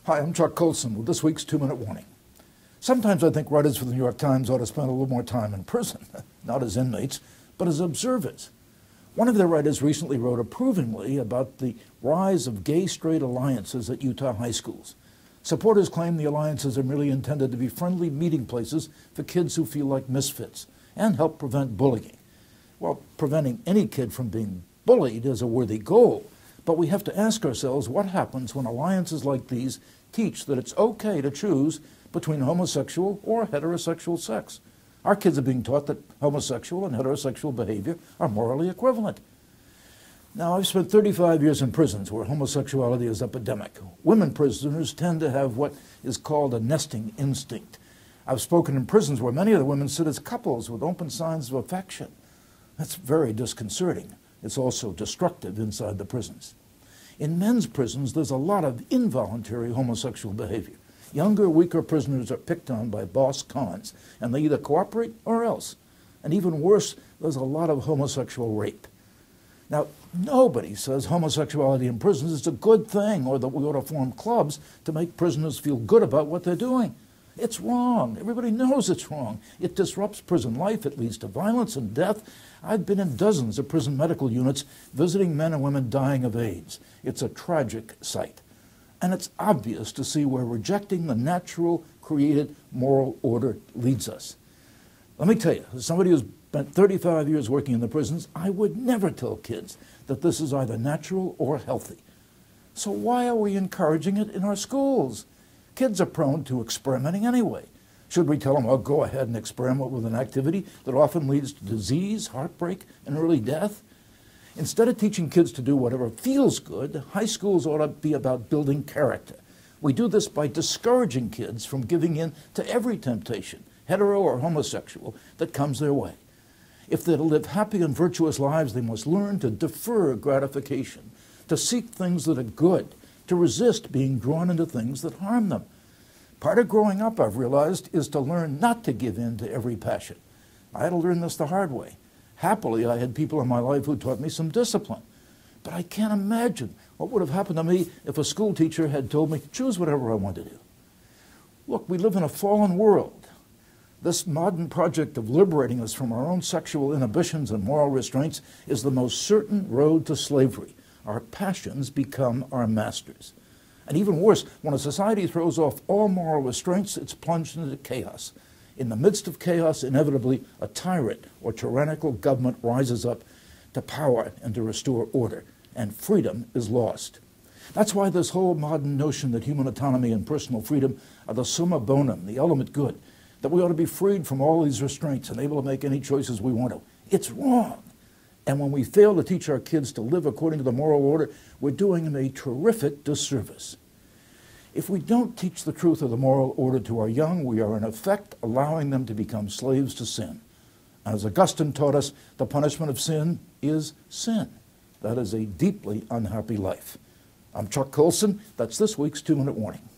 Hi, I'm Chuck Colson with this week's 2-Minute Warning. Sometimes I think writers for the New York Times ought to spend a little more time in prison, not as inmates, but as observers. One of their writers recently wrote approvingly about the rise of gay-straight alliances at Utah high schools. Supporters claim the alliances are merely intended to be friendly meeting places for kids who feel like misfits and help prevent bullying. Well, preventing any kid from being bullied is a worthy goal, but we have to ask ourselves what happens when alliances like these teach that it's okay to choose between homosexual or heterosexual sex. Our kids are being taught that homosexual and heterosexual behavior are morally equivalent. Now, I've spent 35 years in prisons where homosexuality is epidemic. Women prisoners tend to have what is called a nesting instinct. I've spoken in prisons where many of the women sit as couples with open signs of affection. That's very disconcerting. It's also destructive inside the prisons. In men's prisons, there's a lot of involuntary homosexual behavior. Younger, weaker prisoners are picked on by boss cons, and they either cooperate or else. And even worse, there's a lot of homosexual rape. Now, nobody says homosexuality in prisons is a good thing or that we ought to form clubs to make prisoners feel good about what they're doing. It's wrong. Everybody knows it's wrong. It disrupts prison life. It leads to violence and death. I've been in dozens of prison medical units visiting men and women dying of AIDS. It's a tragic sight. And it's obvious to see where rejecting the natural, created moral order leads us. Let me tell you, as somebody who's spent 35 years working in the prisons, I would never tell kids that this is either natural or healthy. So why are we encouraging it in our schools? Kids are prone to experimenting anyway. Should we tell them, oh, go ahead and experiment with an activity that often leads to disease, heartbreak, and early death? Instead of teaching kids to do whatever feels good, high schools ought to be about building character. We do this by discouraging kids from giving in to every temptation, hetero or homosexual, that comes their way. If they're to live happy and virtuous lives, they must learn to defer gratification, to seek things that are good, to resist being drawn into things that harm them. Part of growing up, I've realized, is to learn not to give in to every passion. I had to learn this the hard way. Happily, I had people in my life who taught me some discipline. But I can't imagine what would have happened to me if a school teacher had told me, choose whatever I want to do. Look, we live in a fallen world. This modern project of liberating us from our own sexual inhibitions and moral restraints is the most certain road to slavery. Our passions become our masters. And even worse, when a society throws off all moral restraints, it's plunged into chaos. In the midst of chaos, inevitably, a tyrant or tyrannical government rises up to power and to restore order, and freedom is lost. That's why this whole modern notion that human autonomy and personal freedom are the summa bonum, the ultimate good, that we ought to be freed from all these restraints and able to make any choices we want to. It's wrong. And when we fail to teach our kids to live according to the moral order, we're doing them a terrific disservice. If we don't teach the truth of the moral order to our young, we are in effect allowing them to become slaves to sin. As Augustine taught us, the punishment of sin is sin. That is a deeply unhappy life. I'm Chuck Colson. That's this week's 2-Minute Warning.